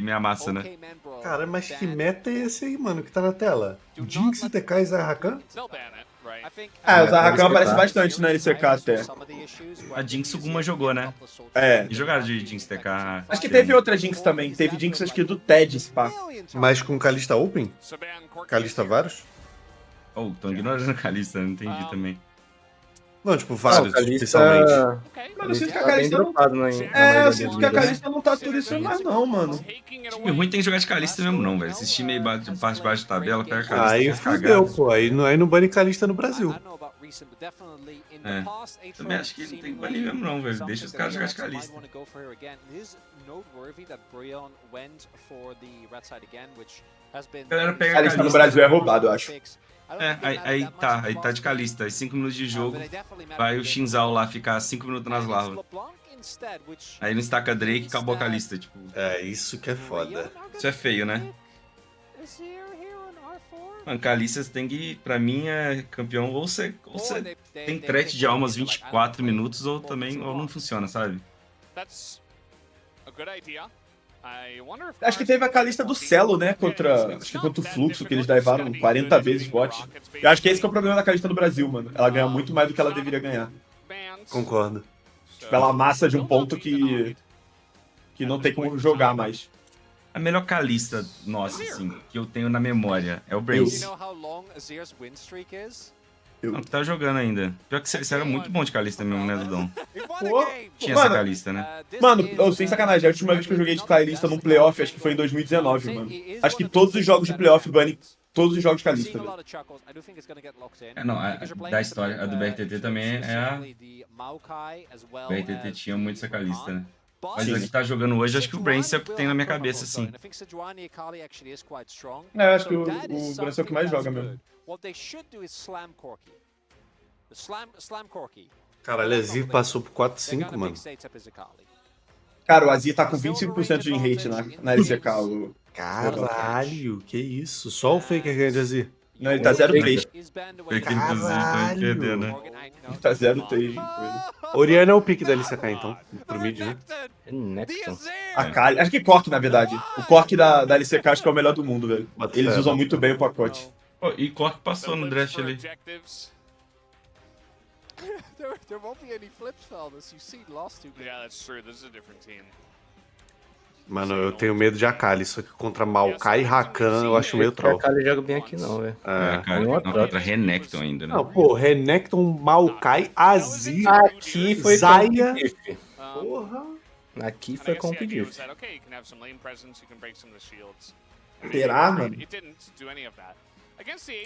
meia massa, né? Cara, mas que meta é esse aí, mano, que tá na tela? Jinx, TK e Rakan? Ah, o Rakan LCK. aparece bastante na LCK até. A Jinx Suguma jogou, né? É. E jogaram de Jinx TK. Acho que teve outra Jinx também. Teve Jinx, acho que do Ted, pá. Mas com Kalista Open? Kalista vários? Oh, tão ignorando a Kalista, não entendi também. Não, tipo, Não, vários, o Kalista... especialmente. Mano, eu sinto que a tá bem Kalista não... dropado na É, maioria eu dos sinto que a vídeos. Kalista não tá tudo isso mais não, mano. Time ruim tem que jogar de Kalista mesmo, não, velho. Esse time aí bate baixo da tabela, pega a Kalista. Aí faz fudeu, cagada. pô. Aí não bane Kalista no Brasil. É. Também acho que não tem que banir mesmo, não, velho. Deixa os caras jogar de Kalista. A galera pega a Kalista no Kalista. Brasil é roubado, eu acho. É, aí tá de Kalista. Aí 5 minutos de jogo, vai o Shinzal lá ficar 5 minutos nas larvas. Aí não estaca Drake e acabou a Kalista, tipo. É, isso que é foda. Isso é feio, né? Mano, Kalista tem que, pra mim, é campeão. Ou você tem threat de almas 24 minutos, ou também ou não funciona, sabe? Acho que teve a Kalista do Celo, né? Acho que contra o Fluxo, que eles divaram 40 vezes bot. Eu acho que esse que é o problema da Kalista no Brasil, mano. Ela ganha muito mais do que ela deveria ganhar. Concordo. Tipo, ela amassa de um ponto que não tem como jogar mais. A melhor Kalista nossa, assim, que eu tenho na memória é o Brace. Não, que tá jogando ainda. Pior que você era muito bom de Kalista mesmo, né, Dudão? Pô, Tinha essa mano, Kalista, né? Mano, sem sacanagem, a última vez que eu joguei de Kalista num playoff, acho que foi em 2019, mano. Acho que todos os jogos de playoff bane todos os jogos de Kalista, velho. É, não, da história, a do BRTT também é a... O BRTT tinha muito essa Kalista, né? Mas a que tá jogando hoje, acho que o Brace é o que tem na minha cabeça, assim. É, acho que o Brasil é o que mais joga mesmo. Caralho, a Ziv passou por 4-5, mano. Cara, o Azir tá com 25% de rate na LCK. Caralho, que isso? Só o Faker ganha de Azir. Não, ele tá 0-3. Foi que inclusive tá perdendo, né? Ele tá 0-3 com ele. Oriana é o pique da LCK, então. Pro mid, né? Necton. A Kali. Acho que Cork, na verdade. O Cork da LCK acho que é o melhor do mundo, velho. Eles usam muito bem o pacote. Oh, e Cork passou no draft ali. There won't be any flips, fellas. You see lost two games. Yeah, that's true. This is a different team. Mano, eu tenho medo de Akali, só que contra Maokai e Rakan eu acho meio troll. O Akali joga bem aqui não, velho. É, cara, não, contra Renekton ainda, né? Não, pô, Renekton, Maokai, Azir, Aqui foi Zaya. competitivo. Porra. Aqui foi competitivo. Será, mano?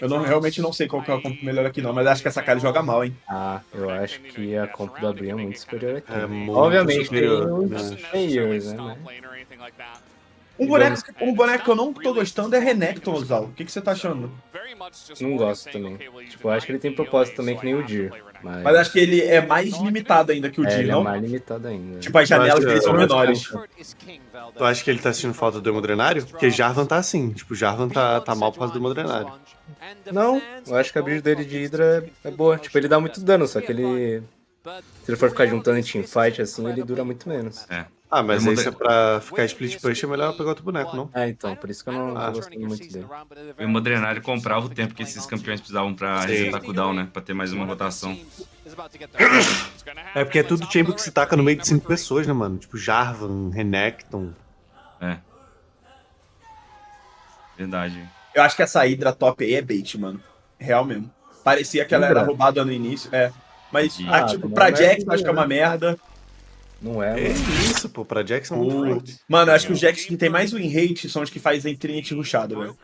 Eu realmente não sei qual que é o comp melhor aqui não, mas acho que essa Kali joga mal, hein? Ah, eu acho que a comp da BRION é muito superior aqui. É muito Obviamente superior, tem os né? players, né? Um boneco que eu não tô gostando é Renekton, Zal. O que você tá achando? Não gosto também. Tipo, eu acho que ele tem propósito também que nem o Dir. Mas acho que ele é mais limitado ainda que o Dir, ele é não? mais limitado ainda. Tipo, as janelas dele são menores. Tu acha que ele tá sentindo falta do hemodrenário? Porque Jarvan tá assim, tipo, Jarvan tá mal por causa do hemodrenário. Não, eu acho que a build dele de Hydra é boa. Tipo, ele dá muito dano, só que ele... Se ele for ficar juntando em teamfight assim, ele dura muito menos. É. Ah, mas aí se é pra ficar split push, é melhor pegar outro boneco, não? É, então, por isso que eu não tô gostando muito dele. O Hemodrenário comprava o tempo que esses campeões precisavam pra resetar cooldown, né? Pra ter mais uma rotação. É porque é tudo chamber que se taca no meio de 5 pessoas, né, mano? Tipo, Jarvan, Renekton. É. Verdade. Eu acho que essa Hydra top aí é bait, mano. Real mesmo. Parecia que ela era roubada no início, Mas, tipo, pra Jax, acho que é uma merda. Não é, É mano. isso, pô, pra Jackson é muito forte. Mano, eu acho que os Jax que tem mais win rate são os que fazem Trinity rushado, velho.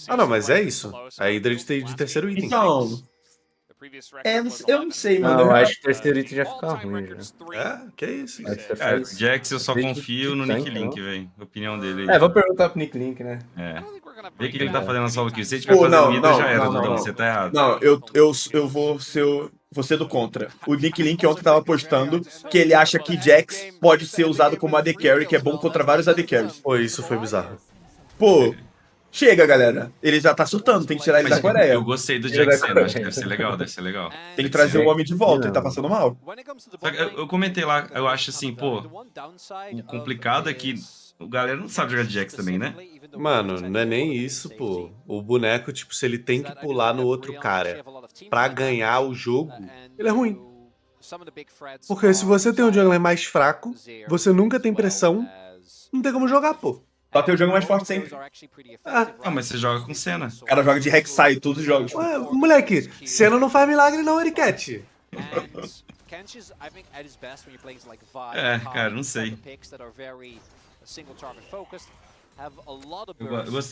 Ah, não, mas é isso. A Hydra de terceiro item. Então, eu não sei, mano. Não, eu acho que o terceiro item já fica ruim, já. É, que é isso. Mas você Cara, faz... Jax eu só desde confio no tanque, Nick Link, não? velho. Opinião dele aí. É, vou perguntar pro Nick Link, né? É. Vê o que ele tá fazendo na solo kill. Se ele tiver Pô, fazendo não, vida, não, já era, não, Dudão. não. Você tá errado. Não, eu vou ser do contra. O Nick Link ontem tava postando que ele acha que Jax pode ser usado como AD Carry, que é bom contra vários AD Carries. Pô, isso foi bizarro. Pô, chega, galera. Ele já tá surtando, tem que tirar ele da Mas Coreia. eu gostei do Jax sendo, acho que deve ser legal, deve ser legal. Tem que trazer o homem de volta, ele tá passando mal. Só que eu comentei lá, eu acho assim, pô, o complicado é que O galera não sabe jogar de Jax também, né? Mano, não é nem isso, pô. O boneco, tipo, se ele tem que pular no outro cara pra ganhar o jogo, ele é ruim. Porque se você tem um jungler mais fraco, você nunca tem pressão, não tem como jogar, pô. Só tem o jogo mais forte sempre. Ah, mas você joga com Senna. O cara joga de Rek'Sai em todos os jogos. Ué, moleque, Senna não faz milagre não, Ericat. É, cara, não sei.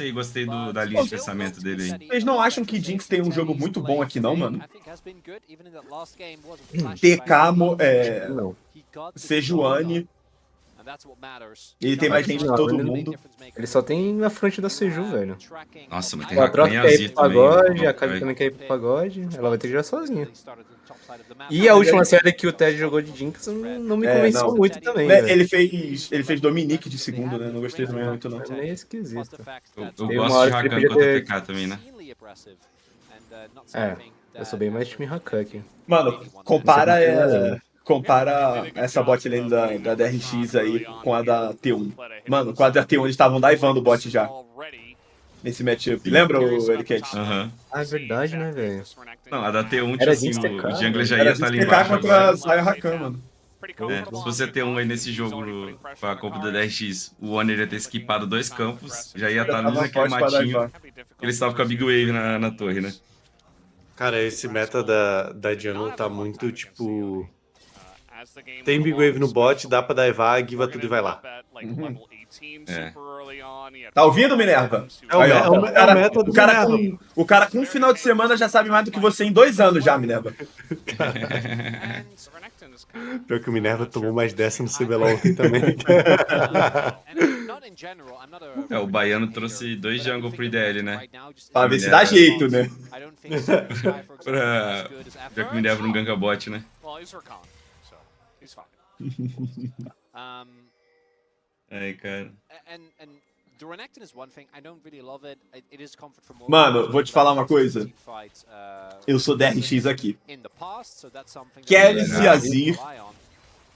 Eu gostei da linha de pensamento dele aí. Vocês não acham que Jinx tem um jogo muito bom aqui não, mano? TK, Não. Sejuani, ele tem mais gente de todo mundo. Ele só tem na frente da Seju, velho. Nossa, mas tem O Atrox Rakan e quer ir Azir pro também. pagode, a Kali também quer ir pro pagode. Ela vai ter que jogar sozinha. E a última série que o Ted jogou de Jinx não me convenceu não. muito também, Né, velho. ele fez Dominique de segundo, né? Não gostei também muito, não. É meio esquisito. Eu Tem uma gosto de hora que ele Rakan podia contra ter- TK também, né? É, eu sou bem mais time Rakan aqui. Mano, compara essa bot lane da DRX aí com a da T1. Mano, com a da T1 eles estavam divando o bot já. Nesse matchup. Lembra, o Ericat? Aham. Ah, é verdade, né, velho? Não, a da T1, tipo Era assim, Jinx TK, o jungler já Era ia de estar ali TK embaixo contra agora. Zaya Rakan, mano. É, se você ter um aí nesse jogo com a compra da DRX, o One ia ter skipado 2 campos, já ia estar ali tava naquele forte pra matinho. divar. Ele estava com a Big Wave na torre, né? Cara, esse meta da jungle tá muito, tipo... Tem Big Wave no bot, dá pra divar, guiva tudo e vai lá. É. Tá ouvindo, Minerva? É o Aí, meta- ó, é o meta do Minerva. o cara com um final de semana já sabe mais do que você em 2 anos já, Minerva. Pior que o Minerva tomou mais dessa no CBLOL ontem também. É, o Baiano trouxe 2 jungle pro IDL, né? Pra ver se dá jeito, né? Já que o Minerva não ganka bot, né? Aí, cara. Mano, vou te falar uma coisa. Eu sou DRX aqui. Quer e Azir.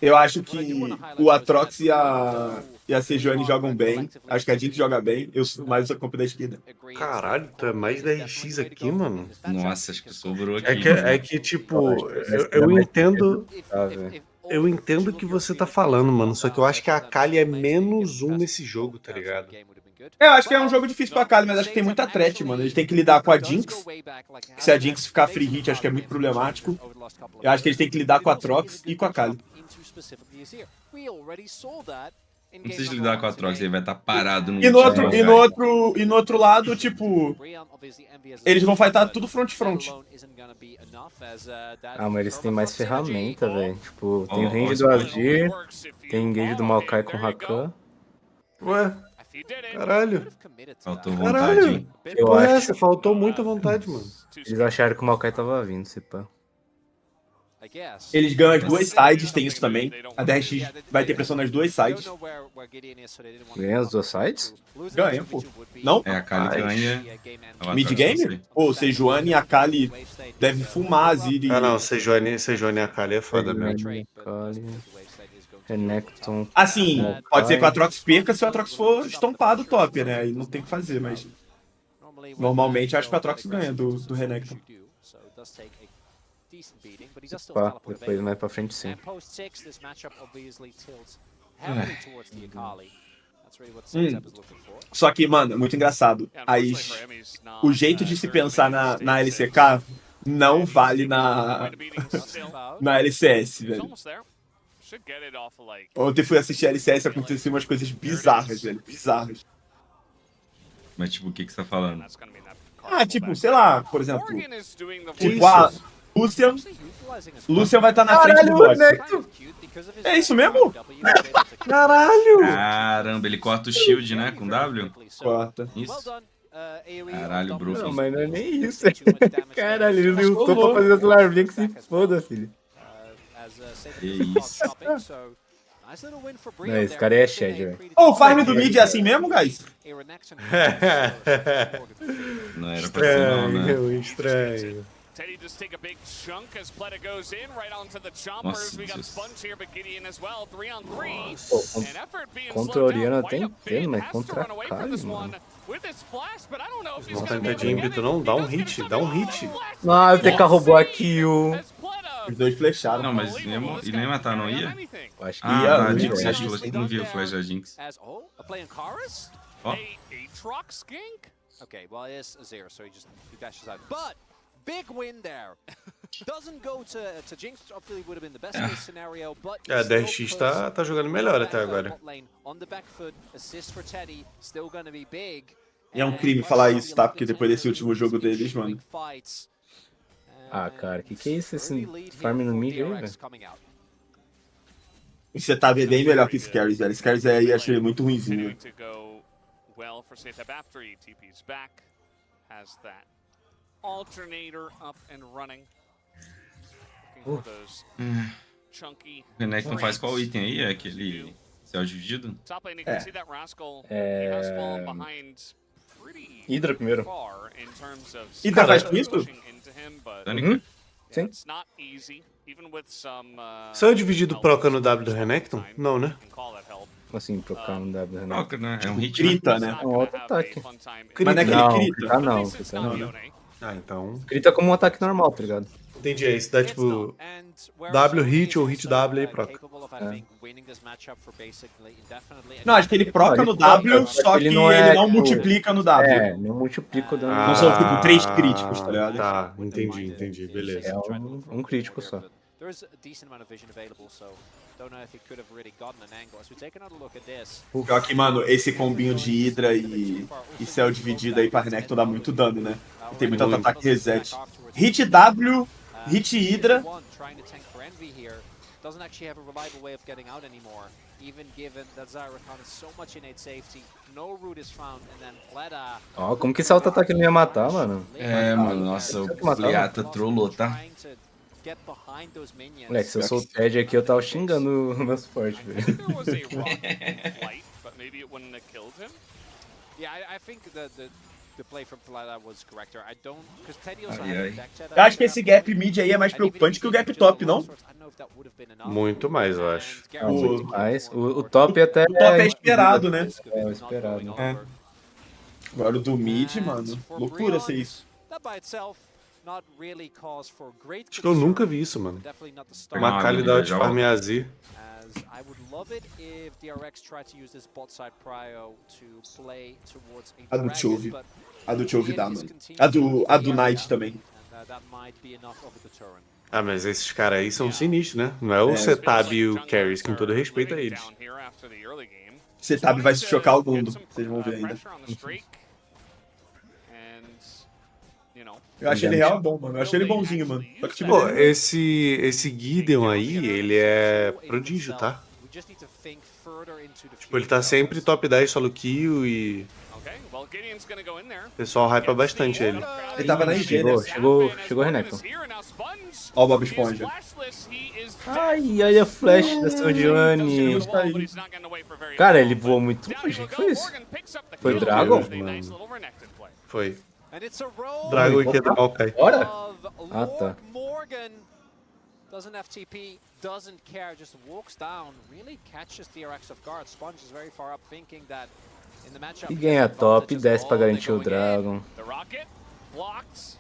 Eu acho que o Atrox e a Sejuani jogam bem. Acho que a Jinx joga bem. Eu sou mais a compra da esquerda. Caralho, tu é mais da RX aqui, mano. Nossa, acho que sobrou aqui. É que tipo, eu entendo... Ah, velho. Eu entendo o que você tá falando, mano. Só que eu acho que a Kali é menos um nesse jogo, tá ligado? Eu acho que é um jogo difícil pra Kali, mas acho que tem muita threat, mano. Eles têm que lidar com a Jinx. Se a Jinx ficar free hit, acho que é muito problemático. Eu acho que eles têm que lidar com a Trox e com a Kali. Não precisa lidar com a Trox, ele vai estar parado no E no outro, último e no outro lado, tipo, eles vão fightar tudo front-front. Ah, mas eles têm mais ferramenta, velho. Tipo, tem o Ó, range ó, do Azir, tem engage do Maokai com o Rakan. Ué, caralho. Faltou vontade, Caralho. hein? Que porra é essa? Faltou muita vontade, mano. Eles acharam que o Maokai tava vindo, se pá. Eles ganham as duas sides, tem isso também. A DRX vai ter pressão nas duas sides. Ganha as duas sides? Ganha, pô. Não? É, a Kali ganha. o Mid Atrox, não game? sei. Pô, Sejuani e a Kali deve fumar a Azir e... Ah, não, Sejuani e a Kali é foda mesmo. Kali, Renekton. Assim, pode ser que o Atrox perca se o Atrox for estompado top, né? Aí não tem o que fazer, mas... Normalmente acho que o Atrox ganha do Renekton. Pá, depois mais pra frente sim. Só que, mano, é muito engraçado. O jeito de se pensar na LCK não vale na LCS, velho. Ontem fui assistir a LCS e aconteceu umas coisas bizarras, velho. Bizarras. Mas, tipo, o que você tá falando? Ah, tipo, sei lá, por exemplo. Tipo, a Lucian vai estar na frente do bot. É isso mesmo? Caralho! Caramba, ele corta o shield, né? Com W? Corta. Isso. Caralho, Não, Brooklyn. mas não é nem isso. Caralho, ele lutou pra fazer as larvinhas que se foda, filho. Que isso. Não, esse cara é Shed, velho. Ô, o farm do mid é assim mesmo, guys? Não era pra ser não, né? Estranho. Teddy just take a big chunk as Pleta goes in right onto the chompers. Nossa, We got Jesus. Sponge here, but Gideon as well. 3-on-3. Pô, And effort being contra slowed down Oriana quite tem a bit. pena, mas Has to contra run away from Kai, this mano. one with his flash, but I don't know if he's Vão gonna be tentar able de to get ímpeto, it. não? Dá He um does get hit, it dá um something. hit. Ah, o TK roubou a kill. As Pleta- Os dois flecharam. Não, mas ele nem matar, não ia? Eu acho que Ah, Ia, tá, ia, Jinx ia. achou. Não viu o flash da Jinx. As a play in Chorus? Ó. A Aatrox skink? Okay, well it is a 0, so he dashes out. But big win there. Doesn't go to Jinx, obviously would have been the best case scenario, but A DRX tá jogando melhor até agora. on the back foot, assist for Teddy, still gonna be big. E é um crime falar isso, tá? Porque depois desse último jogo deles, mano. Ah, cara, que é isso, esse farm no mid aí, velho? O setup é bem melhor que esse Carries, velho. Esse Carries aí eu achei ele muito ruimzinho. Continuing to go well for Setup after he TP's back. Has that alternator up and running. Looking for those chunky. O Renekton faz qual item aí? É aquele céu dividido? Top lane, you can see that Rascal. É, He has fallen behind pretty Hydra primeiro. far in terms of Hydra faz isso? pushing into him, but Tânica? Sim. it's not easy, even with some. Saiu dividido proca no W do Renekton? Não, né? You can call that help. Assim, trocar um W, né? Troca, né? É um hit, né? Grita, né? Not Um gonna outro have ataque. a fun time. Mas não é aquele Não, crita. gritar não, At least it's gritar not não. Yone. Ah, então... Grita como um ataque normal, tá ligado? Entendi, aí isso dá It's tipo... not. And whereas W Yone hit is ou hit also, W aí proca. capable of, I think, winning this matchup for basically indefinitely. Não, acho que ele proca Ele no proca, W, só só que que ele ele não é, não tipo, multiplica no W. É, não multiplica o dano. Não são, tipo, 3 críticos, tá ligado? Tá, entendi, beleza. É um crítico só. There is a decent amount of vision available, so don't know if he could have really gotten an angle. As we take another look at this. Pior que, mano, esse combinho de Hydra e céu dividido aí pra Renekton dá muito dano, né? E tem muito auto-ataque reset. Hit W, hit Hydra. Trying to tank for Envy here doesn't actually have a reliable way of getting out anymore. Even given that Zyracon is so much innate safety, no route is found, and then Pleta. Ó, como que esse auto-ataque não ia matar, mano? É, mano, nossa, o Leata trollou, tá? Moleque, se eu sou o Ted aqui, eu tava xingando o meu suporte, velho. There was a rocket in flight, but maybe it wouldn't have killed him. Yeah, I think the play from Pleta was correct. I don't, because Teddy also had a deck set. Eu acho que esse gap mid aí é mais preocupante que o gap top, não? Muito mais, eu acho. Ah, muito mais. O top até... O top é esperado, né? É, o esperado. É. Agora o do mid, mano, loucura ser isso. Acho que eu nunca vi isso, mano. Pegar Uma qualidade de já, ó. farmear Z. I would love it if DRX tried to use this bot side prio to play towards a A do Chove. dragon, but A do Chove dá, it is mano. continuing A to do be Knight também. and, that might be enough of a deterrent. Ah, mas esses caras aí são sinistros, né? Não é o Setab e o Carries, com todo respeito a eles. Setup vai se chocar o mundo, vocês vão ver ainda. Eu achei ele real bom, mano. Eu achei ele bonzinho, mano. Só que o time Pô, dele- esse Gideon aí, ele é prodígio, tá? Tipo, ele tá sempre top 10 solo kill e o pessoal hypa bastante ele. Ele tava na IG, né? Chegou o Renekton. Ó o Bob Esponja. Ai, olha a flash da Sojourne. Cara, ele voou muito longe. O que foi isso? Foi o Dragon? Foi. Dragon e queda Maokai. Bora? Ah, tá. Doesn't FTP, doesn't care, just walks down, really catches DRX off guard. Sponge is very far up, thinking that in the matchup. E ganha top, desce pra garantir o Dragon. The rocket blocks.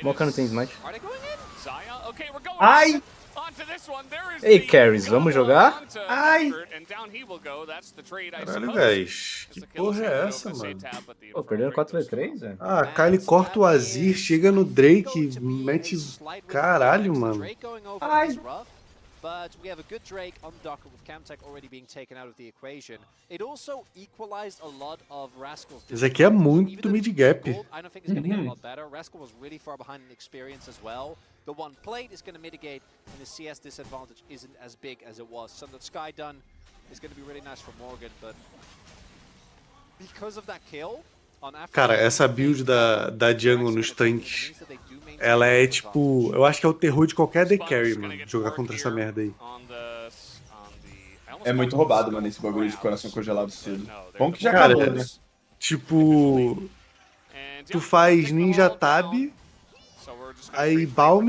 Mocha não tem smite. Are they going in? Zaya, okay, we're going. Ai! Onto this one. There is Ei, the Carries, vamos jogar? onto Ai! Expert, and down he will go. That's the trade, I Caralho, suppose. guys. Que porra é essa, mano? Pô, perdendo 4v3, velho. Ah, a Kylie corta o Azir, chega no Drake, mete... Caralho, mano. Ai! But we have a good Drake on the docker with Camtech already being taken out of the equation. It also equalized a lot of Rascal's. Esse aqui é muito mid-gap. I don't think it's going to get a lot better. Rascal was really far behind in experience as well. The one plate is going to mitigate, and the CS disadvantage isn't as big as it was. So the Sky done is going to be really nice for Morgan, but because of that kill on Africa, Cara, essa build da jungle nos tanques, ela é tipo... Eu acho que é o terror de qualquer AD Carry, mano, jogar contra essa merda aí. É muito roubado, mano, esse bagulho de coração congelado cedo. Bom que já Cara, acabou, né? Tipo... Tu faz Ninja Tab, Aí Balm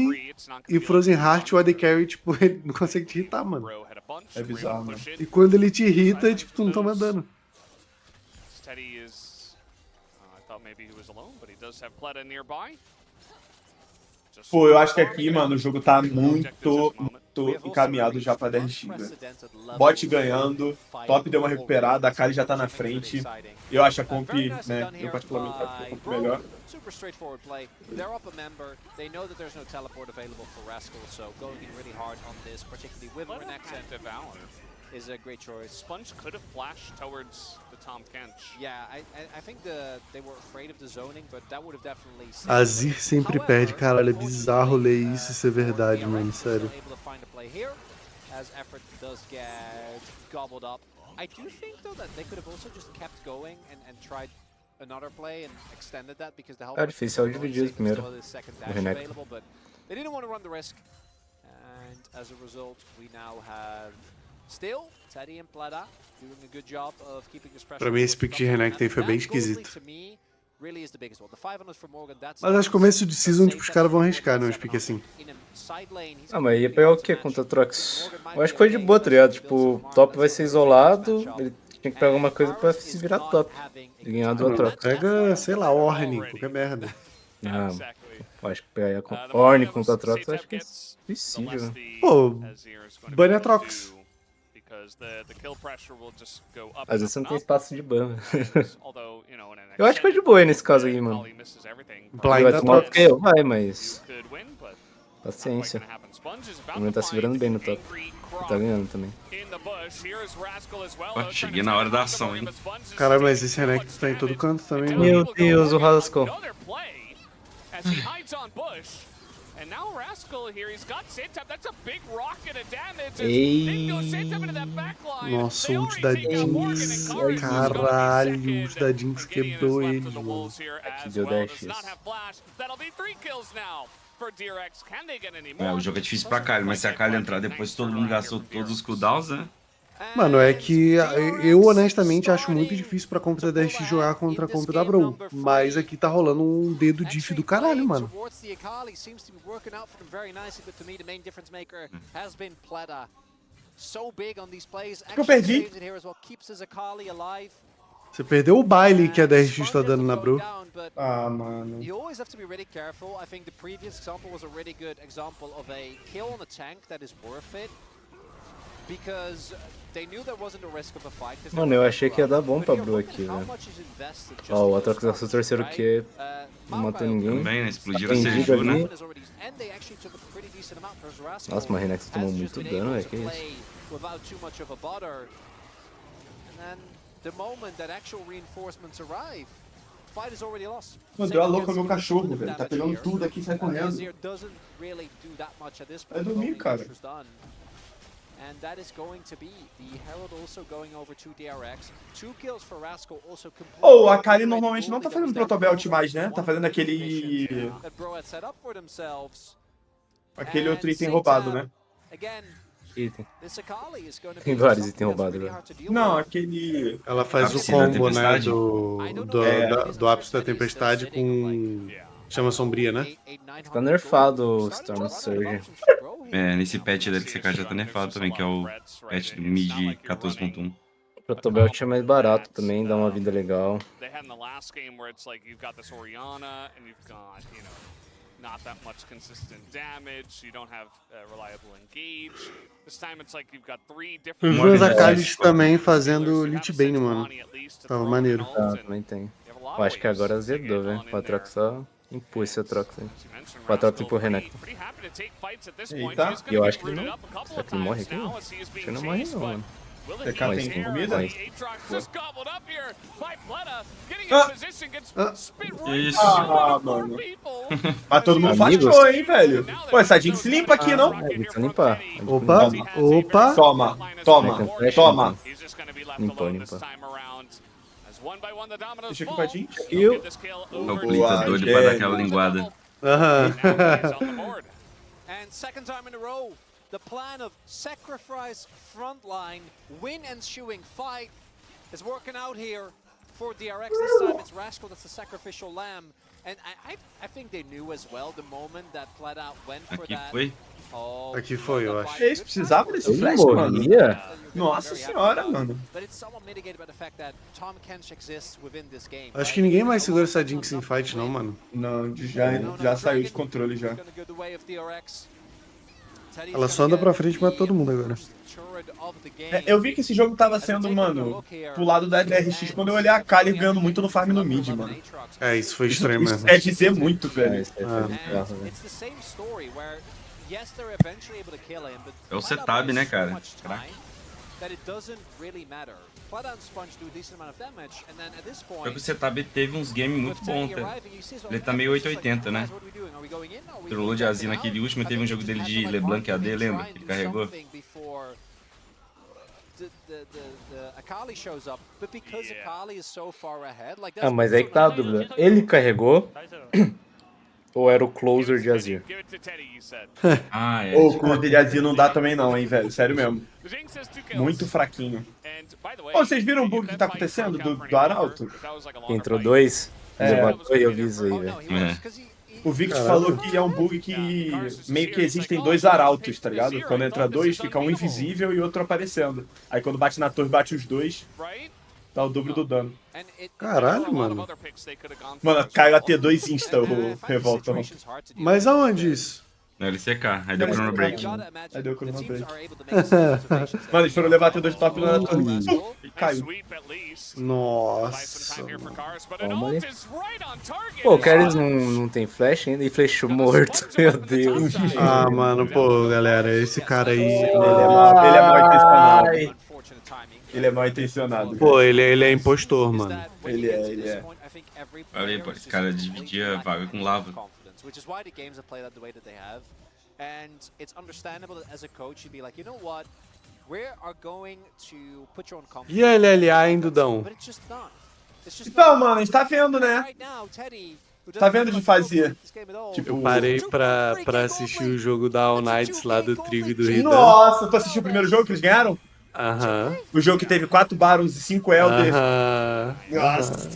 e Frozen Heart, o AD Carry, tipo, ele não consegue te irritar, mano. É bizarro, mano. E quando ele te irrita, tipo, tu não toma dano. Pô, eu acho que aqui, mano, o jogo tá muito encaminhado já pra DRX, velho. Bot ganhando, top deu uma recuperada, a Kali já tá na frente. Eu acho a comp, né, eu particularmente acho a comp melhor. Super straightforward play. They're up a member. They know that there's no teleport available for Rascal, so going in really hard on this, particularly with Renekton, is a great choice. Sponge could have flashed towards the Tom Kench. Yeah, I think they were afraid of the zoning, but that would have definitely. Azir sempre perde, caralho, é bizarro ler isso e ser verdade, mano, sério. As effort does get gobbled up. I do think though that they could have also just kept going and tried another play and extended that because the help É difícil, é o dividido primeiro. O Renekton. available, but they didn't want to run the risk. And as a result, we now have still Teddy and Plata doing a good job of keeping this pressure. Pra mim esse pick de Renekton foi bem esquisito. Really is the biggest one. The 500 for Morgan, that's Mas acho que começo de season, tipo, os caras vão arriscar, né, uns pick assim. Ah, mas ia pegar o que contra o Trox? Eu acho que foi de boa, tá ligado? Tipo, o top vai ser isolado, ele tinha que pegar alguma coisa pra se virar top. E ganhar do Trox. Pega, sei lá, Orne, qualquer merda. Não, eu acho que pegar com Orne contra o Trox, eu acho que é possível, né? Pô, banha Trox. Às vezes você não tem espaço de ban. Eu acho que foi de boa nesse caso aí, mano. Blind Vai da tomar o Trox. KO, vai, mas... Paciência. O menino tá se virando bem no top. Ele tá ganhando também. Ó, cheguei na hora da ação, hein? Caralho, mas esse Renekton tá em todo canto também, mano. Meu Deus, o Rascal. And now Rascal here, he's got Sintap, that's a big rocket of damage. Ei. There goes Sintap into that backline. Nossa, They o ult already da take out Morgan Jinx. and Kari, who's gonna be Caralho, o second. ult da Jinx quebrou Gideon is ele, left to the mano. wolves here Aqui as deu well. 10 Does not have flash. That'll be 3 kills now for DRX. Can they get any É, more? o jogo é difícil pra Kali, mas se a Kali entrar depois todo mundo gastou todos os cooldowns, né? Mano, é que eu honestamente acho muito difícil pra comp da DRX jogar contra a comp da BRION. Mas aqui tá rolando um dedo diff do caralho, mano. que eu perdi? Você perdeu o baile que a DRX tá dando na BRION. Ah, mano. You always have to be really careful. I think the previous example was a really good example of a kill on a tank that is worth it. Because they knew there wasn't a risk of a fight. Mano, eu achei que ia dar bom pra Bru aqui, velho. Ó, o Atrox gastou o terceiro Q, não matou ninguém. Também, né? Explodiram a Entendido Seju, ali. né? Nossa, mas Renekton tomou muito dano, velho, que isso. Mano, deu a louca meu cachorro, velho. Tá pegando tudo aqui e sai correndo. Vai dormir, cara. And that is going to be the Herald also going over to DRX. 2 kills for Rascal also completely. Oh, a Kali normalmente não tá fazendo protobelt mais, né? Tá fazendo aquele outro item roubado, né? Item. Tem vários itens roubados, velho. Não, aquele... Ela faz o Ápice da combo, né, tempestade? do ápice da tempestade com chama sombria, né? Tá nerfado o Storm Surge. É, nesse patch da LCK já tá nerfado também, que é o patch do mid 14.1. O Protobelt é mais barato também, dá uma vida legal. Not that much consistent damage, you don't have reliable engage. This time it's like you've got 3 different... Os dois Akalis também fazendo lit bane, mano. Tava maneiro. Ah, também tem. Eu acho que agora azedou, velho. O Atrox só impôs esse Atrox aí. O Atrox impôs o Renekton. Eita. E eu acho que ele não... Será que ele morre aqui? Acho que ele não morre não, mano. TK tem comida? Isso. Ah, mano. Mas todo mundo Amigos? fachou, hein, velho? Pô, essa Jinx se limpa aqui, não? É, deixa eu limpar. Opa, opa. Toma, toma, toma. Limpou, limpou. Deixa aqui com a Jinx. O Play tá doido pra dar aquela linguada. Aham. And second time in a row, the plan of sacrifice frontline, win ensuing fight is working out here. For DRX, this time it's Rascal that's the sacrificial lamb. And I think they knew as well the moment that Flat Out went for Aqui that. foi? Oh, Aqui foi, eu acho. Eles precisavam desse Ele flash, mano. morria? Nossa senhora, mano. But it's somewhat mitigated by the fact that Tom Kench exists within this game. Acho que ninguém mais segura essa Jinx em fight, não, mano. Não, já saiu de controle já. Ela só anda pra frente e mata todo mundo agora. Eu vi que esse jogo tava sendo, mano, pro lado da DRX quando eu olhei a Kali ganhando muito no farm no mid, mano. É, isso foi estranho mesmo. Isso quer dizer muito, velho. É o setup, né, cara? Só que o setup teve uns games muito bons, cara. Ele tá meio 880, né? Trollou de Azir naquele último, teve um jogo dele de LeBlanc AD, lembra? Que ele carregou. Ah, mas aí que tá a dúvida. Ele carregou ou era o closer de Azir? Ah, é. O closer de Azir não dá também não, hein, velho. Sério mesmo. Muito fraquinho. Ô, vocês viram o bug que tá acontecendo do Arauto? Entrou 2? Levantou e eu vi isso aí, velho. O Victor falou que é um bug que meio que existem 2 arautos, tá ligado? Quando entra 2, fica um invisível e outro aparecendo. Aí quando bate na torre, bate os 2, dá o dobro do dano. Caralho, mano. Mano, caiu a T2 insta o Revoltão. Mas aonde isso? No LCK, aí deu Chrono Break. Aí deu Chrono Break. Mano, eles foram levar a T2 top na torre e caiu. Nossa. Toma aí. Pô, o Quer não tem flash ainda e flechou morto. Meu Deus. Ah, mano, pô, galera, esse cara aí... Ele é mal intencionado. Ele é mal intencionado. Pô, ele é impostor, mano. Ele é. Olha aí, pô, esse cara dividia a vaga com lava. Which is why the games are played out the way that they have. And it's understandable that as a coach you'd be like, you know what? We are going to put your own confidence. E a LLA, hein, Dudão? But it's just not. It's just Então, mano, a gente tá vendo, né? right now, Teddy, who Tá doesn't vendo de really fazer. this game at all. Tipo, Eu parei pra assistir o jogo da All Nights lá do Trigo e do Ridan. Nossa, tu assistiu o primeiro jogo que eles ganharam? Aham. O jogo que teve 4 Barons e 5 Elder. Aham. Nossa.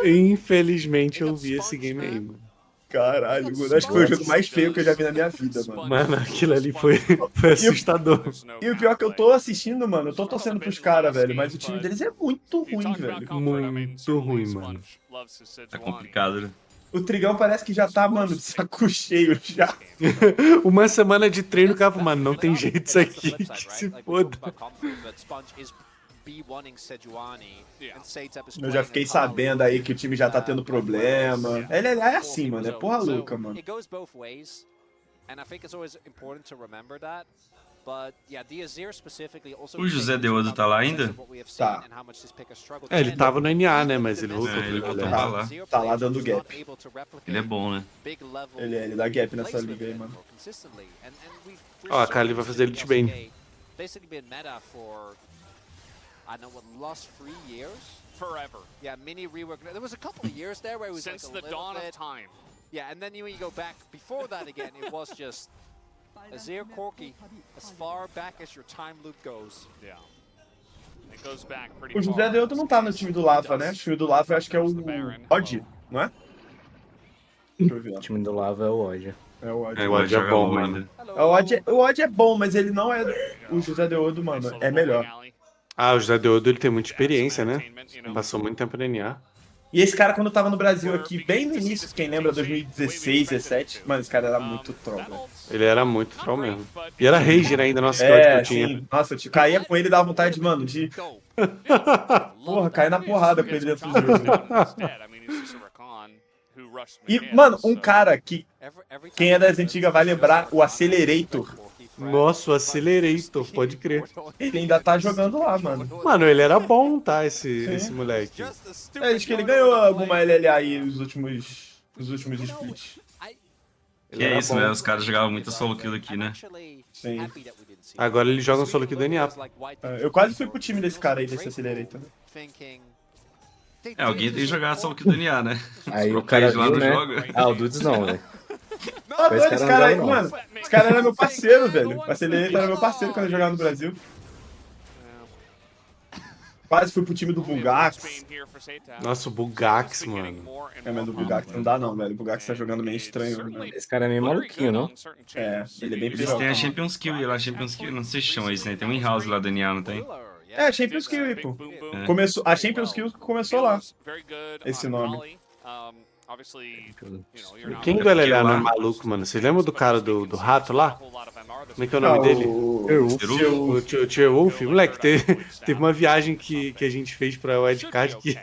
Infelizmente eu vi esse game aí, mano. Caralho, mano. Acho que foi o jogo mais feio que eu já vi na minha vida, mano. Mano, aquilo ali foi assustador. E o pior é que eu tô assistindo, mano, eu tô torcendo pros caras, velho, mas o time deles é muito ruim, velho. Muito ruim, mano. Tá complicado, né? O Trigão parece que já tá, mano, de saco cheio já. Uma semana de treino, o cara falou, mano, não tem jeito isso aqui, que se foda. Eu já fiquei sabendo aí que o time já tá tendo problema. Ele é assim, mano, é porra louca, mano. O José Deodo tá lá ainda? Tá. É, ele tava no NA, né, mas ele voltou. É, ele voltou pra lá. Tá lá dando gap. Ele é bom, né? Ele dá gap nessa liga aí, mano. Ó, a Kali vai fazer ele de bem. I know what last 3 years forever. Yeah, mini rework. There was a couple of years there where it was since like a the dawn bit, of time. Yeah, and then when you go back before that again, it was just Azir Corky as far back as your time loop goes. Yeah. It goes back pretty O José Deodo não tá no time do Lava, né? O time do Lava eu acho que é o Odd, não é? Deixa eu ver. O time do Lava é o Odd. É o Odd. É, o Odd é bom, mano. O Odd é bom, mas ele não é o José Deodo, mano. É melhor. Ah, o José Deodo, ele tem muita experiência, né? Passou muito tempo no NA. E esse cara, quando tava no Brasil aqui, bem no início, quem lembra, 2016, 2017, mano, esse cara era muito troll, velho. Ele era muito troll mesmo. E era Rager ainda, nossa, que ódio que eu tinha. Sim. Nossa, eu caía com ele e dava vontade, mano, de... Porra, cair na porrada com ele dentro do jogo. E, mano, um cara que quem é das antigas vai lembrar, o Accelerator. Nossa, o Accelerator, pode crer. Ele ainda tá jogando lá, mano. Mano, ele era bom, tá, esse moleque. Acho que ele ganhou alguma LLA aí nos últimos splits. Que é isso, né? Os caras jogavam muita solo kill aqui, né? Sim. Agora ele joga um solo aqui do NA. Eu quase fui pro time desse cara aí, desse Accelerator. É, alguém tem que jogar solo kill do NA, né? Aí Os o cara pro players lá viu, não né? jogam. Ah, o Dudes não, velho. Ah, Esse esse cara cara aí, não joga, mano. Esse cara era meu parceiro, velho. O Accelerator era meu parceiro quando eu jogava no Brasil. Quase fui pro time do Bugax. Nossa, o Bugax, mano. É, mas o Bugax não dá não, velho. O Bugax tá jogando meio estranho, né? Esse cara é meio maluquinho, não? É, ele é bem Eles piroca. têm a Champions Kill lá, Champions Kill, não sei se chama isso, né? Tem um in-house lá do NA, não tem? É, a Champions Kill, pô. Começou, a Champions Kill começou lá. Esse nome. Quem do LLA não é maluco, mano? Vocês lembram do cara do rato lá? Como é que é o nome dele? O Tio Wolf? Moleque, teve uma viagem que a gente fez pra Wildcard que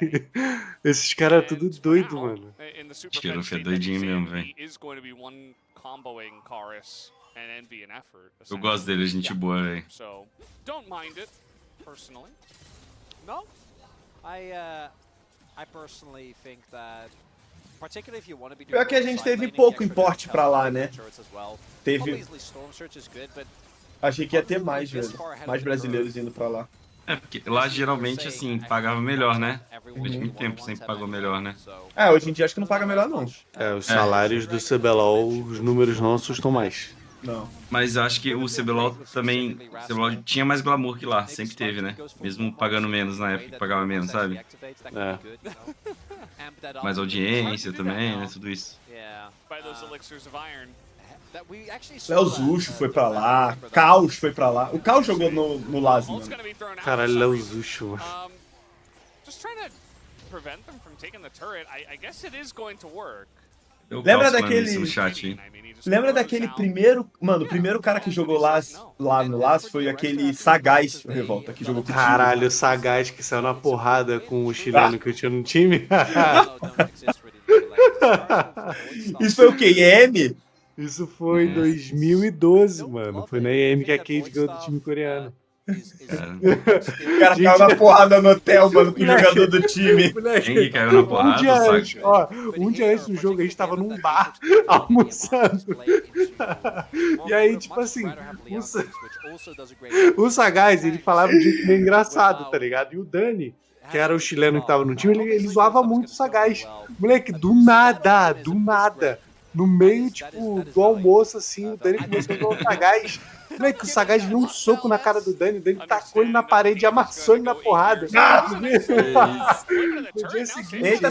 esses caras tudo doido, mano. Tio é doidinho mesmo, velho. Eu gosto dele, gente boa, velho. No, I personally think that, particularly if you want to be doing Pior que a gente teve pouco importe pra lá, né? Teve. Obviously, Storm Search is good, but Achei que ia ter mais, velho. Mais brasileiros indo pra lá. É, porque lá geralmente, assim, pagava melhor, né? Durante muito tempo sempre pagou melhor, né? É, hoje em dia acho que não paga melhor, não. É, os salários do CBLOL, os números não assustam mais. Não. Mas acho que o CBLOL também, o CBLOL tinha mais glamour que lá, sempre teve, né? Mesmo pagando menos na época que pagava menos, sabe? É. Mais audiência também, né? Tudo isso. Léo Zuxo foi pra lá, Caos foi pra lá. O Caos jogou no Laz, mano. Caralho, Léo Zuxo, mano. Lembra daquele... Lembra daquele primeiro... Mano, o primeiro cara que jogou lá no Laz foi aquele Sagaz, o Revolta, que jogou com o time. Caralho, o Sagaz que saiu na porrada com o chileno que eu tinha no time. Isso foi o quê? EM? Isso foi em 2012, mano. Foi na EM que a Cade ganhou do time coreano. O cara caiu na porrada no hotel, mano, com o jogador do time. Quem que caiu na porrada? Um dia antes do jogo, a gente tava num bar almoçando. E aí, tipo assim, o Sagaz, ele falava de um jeito meio engraçado, tá ligado? E o Dani, que era o chileno que tava no time, ele zoava muito o Sagaz. Moleque, do nada, no meio, tipo, do almoço, assim, o Dani começou a zoar o Sagaz. Moleque, o Sagaz viu um soco na cara do Dani, o Dani tacou ele na parede e amassou ele na porrada. No dia seguinte,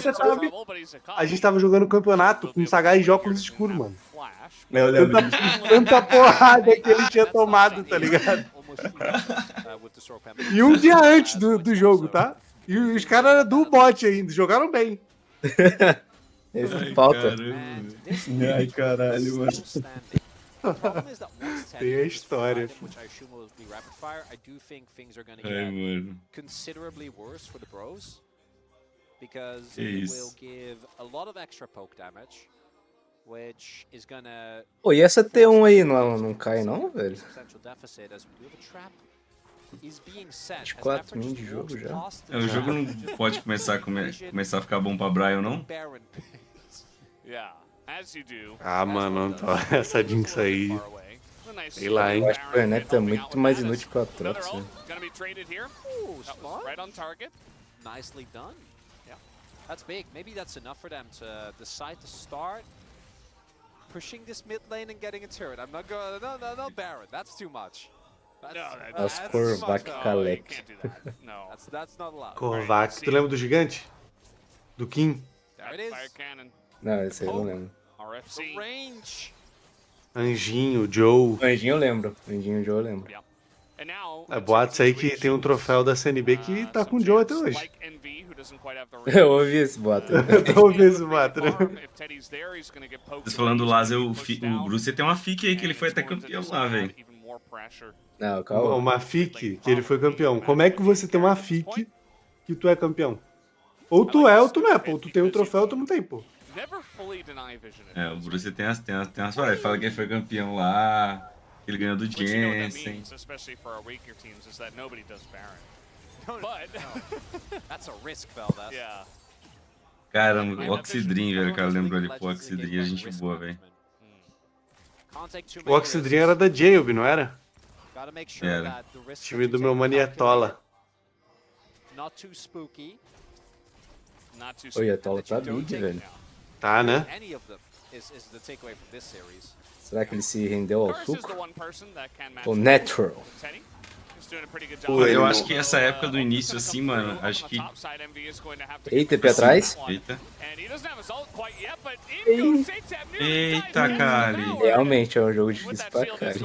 a gente tava jogando campeonato com o Sagaz de óculos escuros, mano. Eu lembro disso. Tanta porrada que ele tinha tomado, tá ligado? E um dia antes do jogo, tá? E os caras eram do bot ainda, jogaram bem. Esse falta. Ai, caralho, mano. Tem a história. Ai, mano. Because Que it isso. will give a lot of extra poke damage, which is gonna Pô, e essa T1 aí não cai não, velho? substantial deficit as we have a trap is being set. 24 min de jogo já. O jogo não pode começar a ficar bom pra Brian, não? Ah, mano, essa Jinx aí. Sei lá, hein? Eu acho que o Bernetta é muito mais inútil que o Atrox, né? Nicely done. Yeah, that's big. Maybe that's enough for them to decide to start pushing this mid lane and getting a turret. I'm not going. No, Baron. That's too much. As Korvac Kalec. That's not allowed. Korvac. Tu lembra do gigante? Do Kim? There it is. Não, esse aí eu não lembro. The range. Anjinho, Joe. O Anjinho eu lembro. O Anjinho Joe eu lembro. É boatos aí que tem um troféu da CNB que tá com o Joe até hoje. Eu ouvi esse boato. Eu tô ouvindo esse boato, né? Vocês falando do Lazer, o Bruce tem uma fic aí que ele foi até campeão lá, velho. Não, calma. Uma FIC que ele foi campeão. Como é que você tem uma FIC que tu é campeão? Ou tu é ou tu não é, pô. Tu tem um troféu ou tu não tem, pô. É, o Bruce tem umas paradas. Fala que ele foi campeão lá, que ele ganhou do Jensen. That's a risk, Velda. Caramba, o Oxidrin, velho, o cara lembrou ali, pô, Oxidrin é gente boa, velho. O Oxidrin era da Jailb, não era? Era. Time do meu manietola. Not too spooky. Oi, a Tola tá mid, velho. Tá, né? Any of them is the takeaway from this series. Será que ele se rendeu ao suco? Ou natural? Pô, eu acho que essa época do início, assim, mano, acho que... Eita, pé atrás. Eita. Eita, Kali. Realmente é um jogo difícil pra Kali.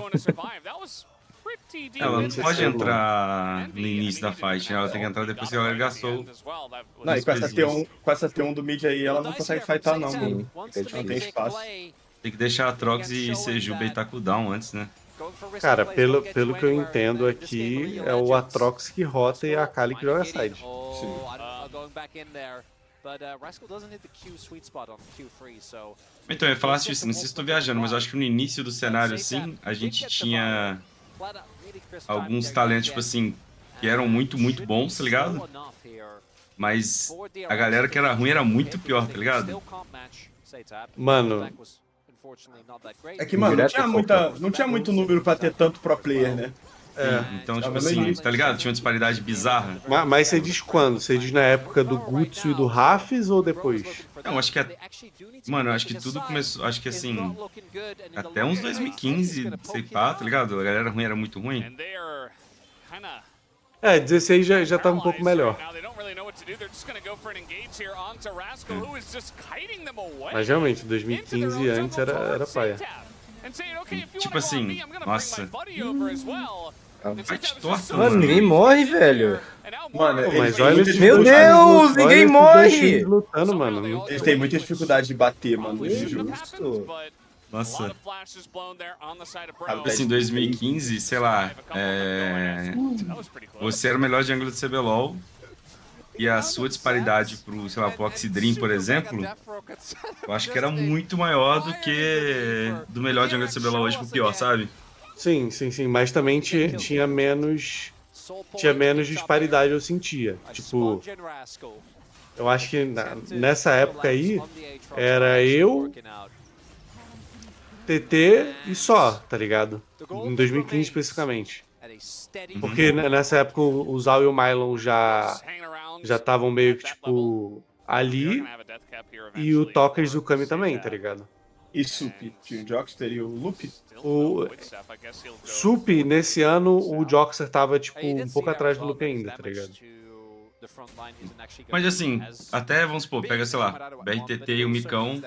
Ela não pode entrar no início da fight, né? Ela tem que entrar depois que ela gastou. Não, e com essa T1 do mid aí, ela não consegue fightar não, mano. Fica Não tem espaço. Tem que deixar a Trox e Seju beitar cooldown antes, né? Cara, pelo que eu entendo aqui, é o Atrox que rota e a Kali que joga side. Então, eu ia falar isso, não sei se estou viajando, mas eu acho que no início do cenário, assim, a gente tinha alguns talentos, tipo assim, que eram muito bons, tá ligado? Mas a galera que era ruim era muito pior, tá ligado? Mano, É que, mano, não tinha muito número pra ter tanto pro player, né? Então, tipo assim, tá ligado? Tinha uma disparidade bizarra. mas você diz quando? Você diz na época do Gutsu e do Rafis ou depois? Não, acho que é... Mano, acho que tudo começou... Acho que assim... Até uns 2015, sei pá, tá ligado? A galera ruim era muito ruim. 16 já tá um pouco melhor. Mas realmente, 2015 antes era paia. Tipo assim, nossa. Fight torta, Mano, ninguém morre, velho. Mano, Mas olha esse Meu Deus, ninguém morre! Lutando, mano. Eles têm muita dificuldade de bater, mano, nesse jogo. Nossa. Assim, 2015, sei lá, você era o melhor jungle do CBLOL e a sua disparidade pro, sei lá, pro Oxidream, por exemplo, eu acho que era muito maior do que do melhor jungle do CBLOL hoje pro pior, sabe? Sim, mas também tinha menos disparidade, eu sentia. Tipo, eu acho que nessa época aí, era eu, TT e só, tá ligado? Em 2015 especificamente. Porque nessa época o Zao e o Mylon já estavam meio que, tipo, ali, e o Tokas e o Kami também, tá ligado? E Sup? Tinha o Jockster e o Loop? O Sup, nesse ano, o Jockster tava, tipo, um pouco atrás do Loop ainda, tá ligado? Mas assim, até, vamos supor, pega, sei lá, BRTT e o Micão,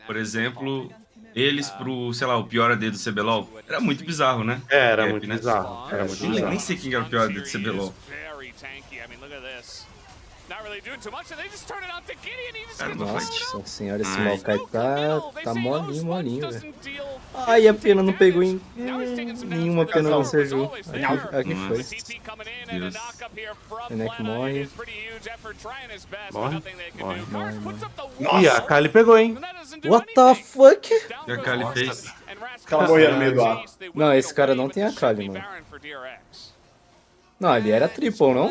por exemplo, eles pro, sei lá, o pior AD do CBLOL, era muito bizarro, né? Era muito bizarro. Era muito bizarro. Nem sei quem era o pior AD do CBLOL. Nossa senhora, esse Maokai tá molinho, velho. Ai, a pena não pegou em... Nenhuma pena não serviu. Aqui foi. Fennec morre. Morre. Ih, a Kali pegou, hein? What the fuck? O que a Kali fez? Ela morreu no meio do ar. Não, esse cara não tem a Kali, mano. Não, ali era triple, não?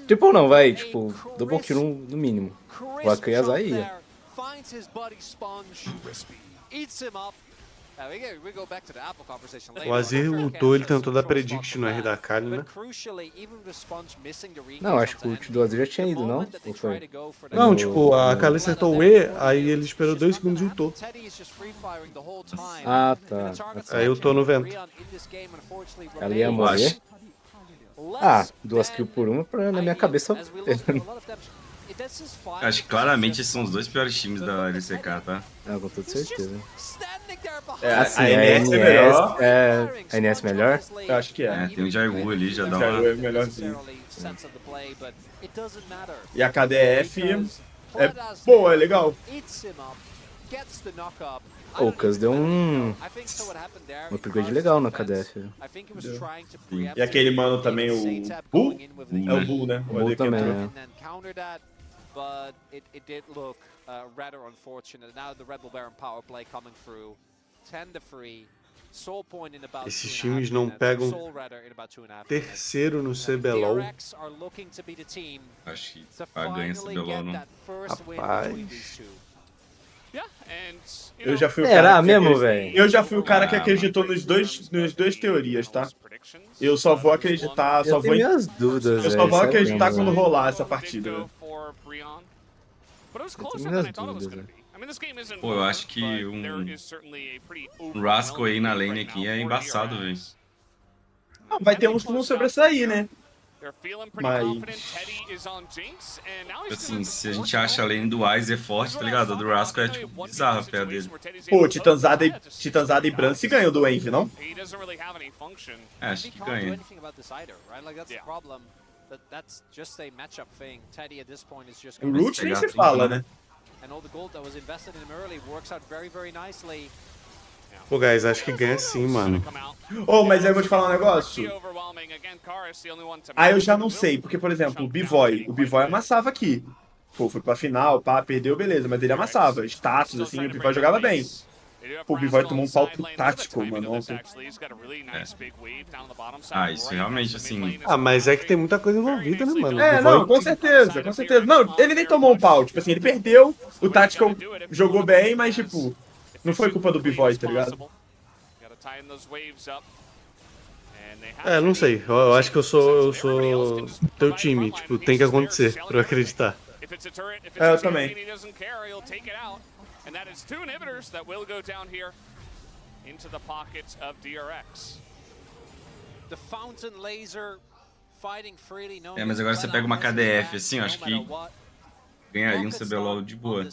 Triple não, vai, tipo, double kill no mínimo. O Akuyazai ia. O Azir ultou, ele tentou dar predict no R da Kali, né? Não, acho que o ult do Azir já tinha ido, não? Ou foi? Não, tipo, a Kali acertou o E, aí ele esperou 2 segundos e ultou. Ah, tá. Aí ultou no vento. Ali ia morrer. Ah, 2 kills por uma, na minha cabeça. Acho que claramente esses são os dois piores times da LCK, tá? Ah, com toda certeza. Assim, a NS é melhor. A NS melhor? Eu acho que é. Tem o Jogo ali, já dá O Jogo uma... é melhorzinho. E a KDF é boa, é legal. O Cus deu um upgrade legal na KDF. E aquele mano também, o Bull? É o Bull, né? O Bull também, é. Esses times não pegam terceiro no CBLOL. Acho que ganha CBLOL, não. Rapaz. Eu já fui o Será cara mesmo, velho? Eu já fui o cara que acreditou nos dois teorias, tá? Eu só vou acreditar, Eu tenho minhas dúvidas, eu só vou velho, acreditar sério quando mesmo, rolar essa partida. Eu tenho minhas dúvidas, velho. Pô, eu acho que um Rascal aí na lane aqui é embaçado, velho. Não, vai ter uns que vão sobressair, né? Mas... Assim, se a gente acha a lane do Wise é forte, tá ligado? A do Rascal é, tipo, bizarra a pé dele. Pô, Titanzada e Brance ganham do Envy, não? É, acho que ganha. O Root nem se fala, né? Pô, guys, acho que ganha sim, mano. Oh, mas aí eu vou te falar um negócio. Aí eu já não sei, porque, por exemplo, o B-Boy amassava aqui. Pô, foi pra final, pá, perdeu, beleza, mas ele amassava. Status, assim, o B-Boy jogava bem. Pô, o B-Boy tomou um pau pro tático, mano, ontem. Ah, isso realmente, assim... Ah, mas é que tem muita coisa envolvida, né, mano? É, não, com certeza, com certeza. Não, ele nem tomou um pau, tipo assim, ele perdeu, o tático jogou bem, mas, tipo, não foi culpa do B-Boy, tá ligado? É, não sei. Eu acho que eu sou teu time. Tipo, tem que acontecer pra eu acreditar. É, eu também. And that is 2 inhibitors that will go down here into the pockets of DRX. The fountain laser fighting freely. É, mas agora você pega uma KDF, assim, eu acho que ganharia um CBLOL de boa.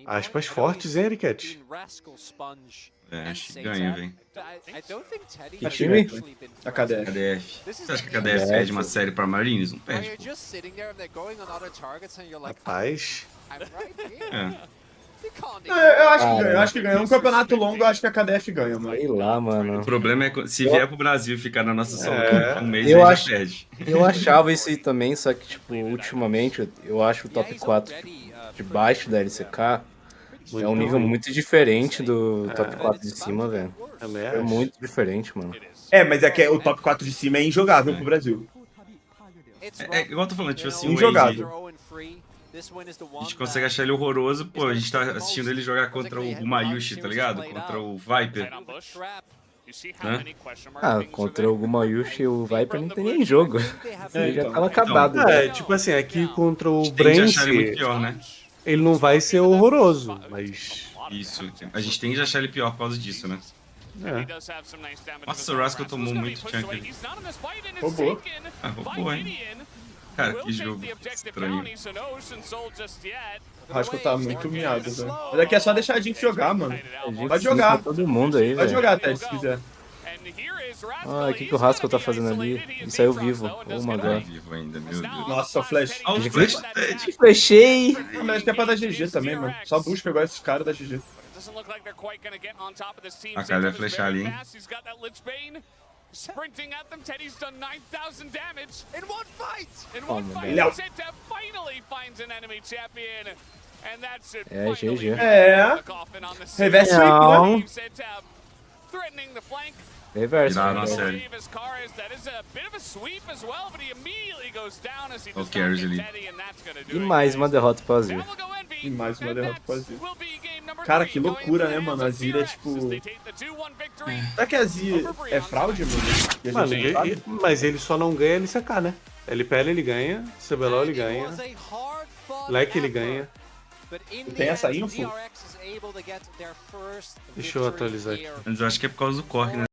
Aspas fortes, hein, Ericat? É, acho que ganha, velho. Que time? A KDF. KDF. Você acha que a KDF perde uma série pra Marines? Não perde, pô. Rapaz. É. Não, eu acho que ganha, eu acho que ganha. Um campeonato longo, eu acho que a KDF ganha, mano. Sei lá, mano. O problema é se vier pro Brasil e ficar na nossa solo um mês, eu aí acho- já perde. Eu achava isso aí também, só que, tipo, ultimamente, eu acho o top 4 de baixo da LCK é um nível muito diferente do top 4 de cima, velho. É muito diferente, mano. É, mas é que o top 4 de cima é injogável pro Brasil. É igual eu tô falando, tipo assim, o Injogável. Wade, a gente consegue achar ele horroroso, pô, a gente tá assistindo ele jogar contra o Gumayushi, tá ligado? Contra o Viper. Hã? Ah, contra o Gumayushi e o Viper não tem nem jogo. Ele já então. tava acabado. É, tipo assim, aqui contra o Tem que achar ele muito Brence, pior, né? ele não vai ser horroroso, mas... Isso, a gente tem que achar ele pior por causa disso, né? Nossa, o Rascal tomou muito chunk ali. Roubou. Ah, roubou, hein? Cara, que jogo estranho. O Rascal tá muito miado, velho. Mas aqui é só deixar a Jinx jogar, mano. Pode Sim, jogar. pra todo mundo aí, Pode velho. jogar, Ted, se quiser. Ah, o que o Rascal tá fazendo ali? Ele saiu vivo. Oh my Tá god. vivo ainda, meu Deus. Nossa, flash. Olha os flash do Ted. Flechei! Não, mas acho que é pra dar GG também, mano. Só busca agora esses caras da GG. A cara vai flechar ali, hein? Sprinting at them, Teddy's done 9,000 damage in one fight. In Oh, one my fight, God. Zeta finally finds an enemy champion, and that's it. É, Finally, GG. É. the coffin on the Reverse scene. sweep, Não. né? Zeta threatening the flank. Reverso, Tiraram a velho. série. Save as Karis. That is a bit of a sweep as well, but he immediately goes down as he Oh, does Carries not ali. get Teddy, and that's gonna do E it, mais guys. uma derrota pro Azir. Down will go Envy, E mais uma and derrota that pro Azir. will be game number Cara, 3 que going loucura, into né, the mano? hands A of Zira é DRX tipo... as they take the 2-1 victory. Será que a Z é fraude, mano? E a Mano, gente não sabe? mas ele só não ganha LCK, né? LPL ele ganha, CBLOL ele ganha, Leque ele ganha. Tem essa info? Deixa eu atualizar aqui. Mas eu acho que é por causa do corre, né?